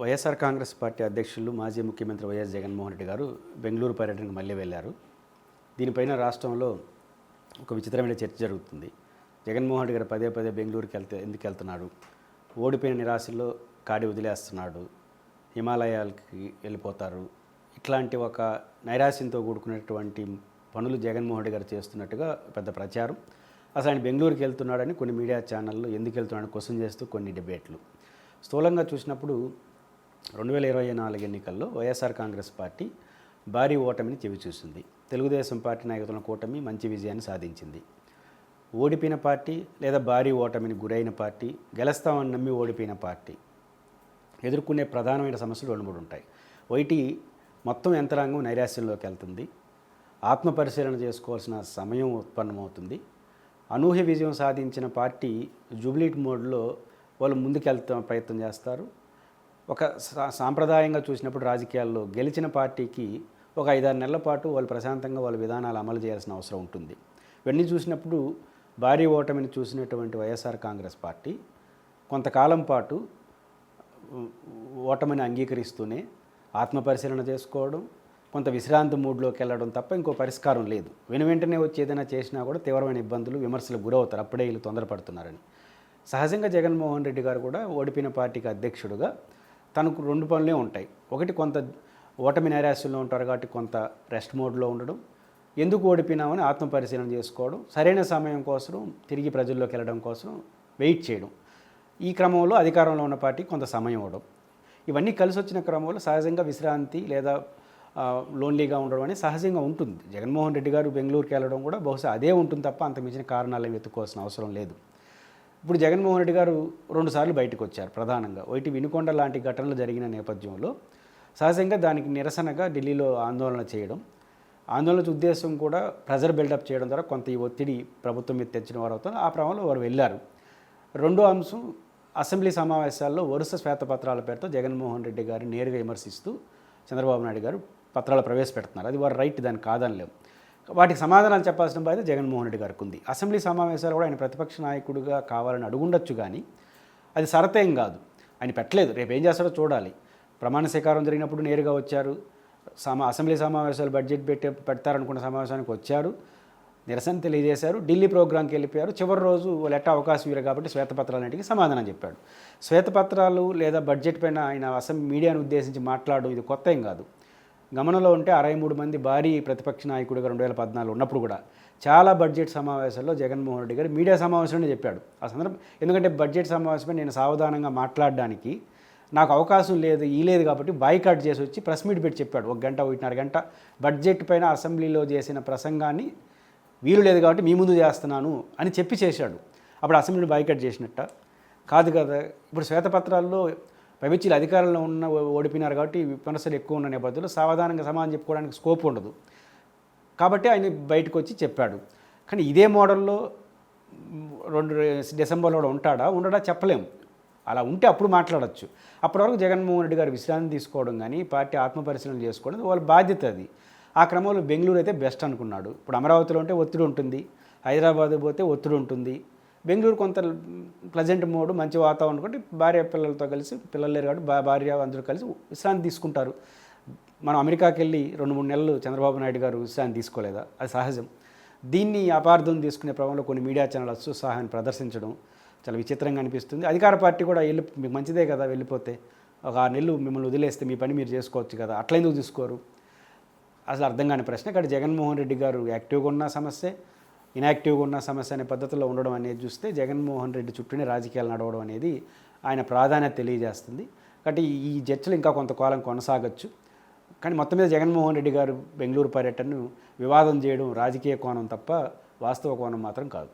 YSR Congress party అధ్యక్షులు మాజీ ముఖ్యమంత్రి వైఎస్ జగన్మోహన్ రెడ్డి గారు బెంగళూరు పర్యటనకు మళ్ళీ వెళ్ళారు. దీనిపైన రాష్ట్రంలో ఒక విచిత్రమైన చర్చ జరుగుతుంది. జగన్మోహన్ రెడ్డి గారు పదే పదే బెంగళూరుకి ఎందుకు వెళ్తున్నాడు, ఓడిపోయిన నిరాశలో కాడి వదిలేస్తున్నాడు, హిమాలయాలకి వెళ్ళిపోతారు, ఇట్లాంటి ఒక నైరాశ్యంతో కూడుకున్నటువంటి పనులు జగన్మోహన్ రెడ్డి గారు చేస్తున్నట్టుగా పెద్ద ప్రచారం. అసలు ఆయన బెంగళూరుకి వెళ్తున్నాడని కొన్ని మీడియా ఛానళ్ళు ఎందుకు వెళ్తున్నాడని క్వశ్చన్ చేస్తూ కొన్ని డిబేట్లు. స్థూలంగా చూసినప్పుడు 2024 ఎన్నికల్లో వైఎస్ఆర్ కాంగ్రెస్ పార్టీ భారీ ఓటమిని చవిచూసింది. తెలుగుదేశం పార్టీ నాయకుల కూటమి మంచి విజయాన్ని సాధించింది. ఓడిపోయిన పార్టీ లేదా భారీ ఓటమిని గురైన పార్టీ, గెలుస్తామని నమ్మి ఓడిపోయిన పార్టీ ఎదుర్కొనే ప్రధానమైన సమస్యలు 2-3 ఉంటాయి. ఒకటి, మొత్తం యంత్రాంగం నైరాశ్యంలోకి వెళ్తుంది, ఆత్మపరిశీలన చేసుకోవాల్సిన సమయం ఉత్పన్నమవుతుంది. అనూహ్య విజయం సాధించిన పార్టీ జూబ్లీట్ మోడ్లో వాళ్ళు ముందుకెళ్తా ప్రయత్నం చేస్తారు. ఒక సాంప్రదాయంగా చూసినప్పుడు రాజకీయాల్లో గెలిచిన పార్టీకి ఒక 5-6 నెలల పాటు వాళ్ళు ప్రశాంతంగా వాళ్ళ విధానాలు అమలు చేయాల్సిన అవసరం ఉంటుంది. ఇవన్నీ చూసినప్పుడు భారీ ఓటమిని చూసినటువంటి వైఎస్ఆర్ కాంగ్రెస్ పార్టీ కొంతకాలం పాటు ఓటమిని అంగీకరిస్తూనే ఆత్మపరిశీలన చేసుకోవడం, కొంత విశ్రాంతి మూడ్లోకి వెళ్ళడం తప్ప ఇంకో పరిష్కారం లేదు. వెంటనే వచ్చి ఏదైనా చేసినా కూడా తీవ్రమైన ఇబ్బందులు, విమర్శలకు గురవుతారు. అప్పుడే వీళ్ళు తొందరపడుతున్నారని. సహజంగా జగన్మోహన్ రెడ్డి గారు కూడా ఓడిపోయిన పార్టీకి అధ్యక్షుడుగా తనకు 2 పనులే ఉంటాయి. ఒకటి, కొంత ఓటమి నైరాశ్యంలో ఉంటారు కాబట్టి కొంత రెస్ట్ మోడ్లో ఉండడం, ఎందుకు ఓడిపోయినామని ఆత్మపరిశీలన చేసుకోవడం, సరైన సమయం కోసం తిరిగి ప్రజల్లోకి వెళ్ళడం కోసం వెయిట్ చేయడం. ఈ క్రమంలో అధికారంలో ఉన్న పార్టీకి కొంత సమయం ఇవ్వడం, ఇవన్నీ కలిసి వచ్చిన క్రమంలో సహజంగా విశ్రాంతి లేదా లోన్లీగా ఉండడం అనేది సహజంగా ఉంటుంది. జగన్మోహన్ రెడ్డి గారు బెంగళూరుకి వెళ్ళడం కూడా బహుశా అదే ఉంటుంది తప్ప అంత మించిన కారణాలను వెతుక్కోవాల్సిన అవసరం లేదు. ఇప్పుడు జగన్మోహన్ రెడ్డి గారు 2 సార్లు బయటకు వచ్చారు. ప్రధానంగా ఒకటి, వినుకొండ లాంటి ఘటనలు జరిగిన నేపథ్యంలో సహజంగా దానికి నిరసనగా ఢిల్లీలో ఆందోళన చేయడం, ఆందోళన ఉద్దేశం కూడా ప్రెజర్ బిల్డప్ చేయడం ద్వారా కొంత ఈ ఒత్తిడి ప్రభుత్వం మీద తెచ్చిన వారు అవుతారు. ఆ క్రమంలో వారు వెళ్ళారు. రెండో అంశం, అసెంబ్లీ సమావేశాల్లో వరుస శ్వేతపత్రాల పేరుతో జగన్మోహన్ రెడ్డి గారిని నేరుగా విమర్శిస్తూ చంద్రబాబు నాయుడు గారు పత్రాలు ప్రవేశపెడుతున్నారు. అది వారు రైట్, దాన్ని కాదనలేము. వాటికి సమాధానాలు చెప్పాల్సిన బాధ్యత జగన్మోహన్ రెడ్డి గారికి ఉంది. అసెంబ్లీ సమావేశాలు కూడా ఆయన ప్రతిపక్ష నాయకుడిగా కావాలని అడుగుండొచ్చు, కానీ అది సరతేం కాదు. ఆయన పెట్టలేదు. రేపు ఏం చేస్తాడో చూడాలి. ప్రమాణ స్వీకారం జరిగినప్పుడు నేరుగా వచ్చారు. అసెంబ్లీ సమావేశాలు బడ్జెట్ పెడతారనుకున్న సమావేశానికి వచ్చారు, నిరసన తెలియజేశారు, ఢిల్లీ ప్రోగ్రాంకి వెళ్ళిపోయారు. చివరి రోజు వాళ్ళు అవకాశం ఇవ్వరు కాబట్టి శ్వేతపత్రాలన్నిటికీ సమాధానం చెప్పాడు. శ్వేతపత్రాలు లేదా బడ్జెట్ పైన ఆయన మీడియాను ఉద్దేశించి మాట్లాడడం ఇది కొత్త ఏం కాదు. గమనంలో ఉంటే 63 మంది భారీ ప్రతిపక్ష నాయకుడిగా 2014 ఉన్నప్పుడు కూడా చాలా బడ్జెట్ సమావేశాల్లో జగన్మోహన్ రెడ్డి గారు మీడియా సమావేశంలోనే చెప్పాడు ఆ సందర్భం. ఎందుకంటే బడ్జెట్ సమావేశంపై నేను సావధానంగా మాట్లాడడానికి నాకు అవకాశం లేదు కాబట్టి బాయ్కాట్ చేసి వచ్చి ప్రెస్ మీట్ పెట్టి చెప్పాడు. 1 గంట 1.5 గంట బడ్జెట్ పైన అసెంబ్లీలో చేసిన ప్రసంగాన్ని వీలు లేదు కాబట్టి మీ ముందు చేస్తున్నాను అని చెప్పి చేశాడు. అప్పుడు అసెంబ్లీని బాయ్కాట్ చేసినట్ట కాదు కదా. ఇప్పుడు శ్వేతపత్రాల్లో పైవచ్చీలు అధికారంలో ఓడిపోయినారు కాబట్టి విమర్శలు ఎక్కువ ఉన్న నేపథ్యంలో సావధానంగా సమాధానం చెప్పుకోవడానికి స్కోప్ ఉండదు కాబట్టి ఆయన బయటకు వచ్చి చెప్పాడు. కానీ ఇదే మోడల్లో 2 డిసెంబర్లో ఉండడా చెప్పలేము. అలా ఉంటే అప్పుడు మాట్లాడచ్చు. అప్పటి వరకు జగన్మోహన్ రెడ్డి గారు విశ్రాంతి తీసుకోవడం కానీ పార్టీ ఆత్మపరిశీలన చేసుకోవడం వాళ్ళ బాధ్యత అది. ఆ క్రమంలో బెంగళూరు అయితే బెస్ట్ అనుకున్నాడు. ఇప్పుడు అమరావతిలో ఉంటే ఒత్తిడి ఉంటుంది, హైదరాబాద్ పోతే ఒత్తిడి ఉంటుంది. బెంగళూరు కొంత ప్లజెంట్ మోడ్, మంచి వాతావరణం కాబట్టి భార్య పిల్లలతో కలిసి, పిల్లలు లేరు కాబట్టి భార్య అందరూ కలిసి విశ్రాంతి తీసుకుంటారు. మనం అమెరికాకి వెళ్ళి 2-3 నెలలు చంద్రబాబు నాయుడు గారు విశ్రాంతి తీసుకోలేదా? అది సహజం. దీన్ని అపార్థం తీసుకునే ప్రభావంలో కొన్ని మీడియా ఛానల్ అత్యుత్సాహాన్ని ప్రదర్శించడం చాలా విచిత్రంగా అనిపిస్తుంది. అధికార పార్టీ కూడా మీకు మంచిదే కదా, వెళ్ళిపోతే ఒక 6 నెలలు మిమ్మల్ని వదిలేస్తే మీ పని మీరు చేసుకోవచ్చు కదా, అట్లా ఎందుకు తీసుకోరు? అసలు అర్థం కాని ప్రశ్న. ఇక్కడ జగన్మోహన్ రెడ్డి గారు యాక్టివ్గా ఉన్న సమస్య, ఇన్యాక్టివ్గా ఉన్న సమస్య అనే పద్ధతిలో ఉండడం అనేది చూస్తే జగన్మోహన్ రెడ్డి చుట్టూనే రాజకీయాలు నడవడం అనేది ఆయన ప్రాధాన్యత తెలియజేస్తుంది. కాబట్టి ఈ చర్చలు ఇంకా కొంతకాలం కొనసాగచ్చు. కానీ మొత్తం మీద జగన్మోహన్ రెడ్డి గారు బెంగళూరు పర్యటనను వివాదం చేయడం రాజకీయ కోణం తప్ప వాస్తవ కోణం మాత్రం కాదు.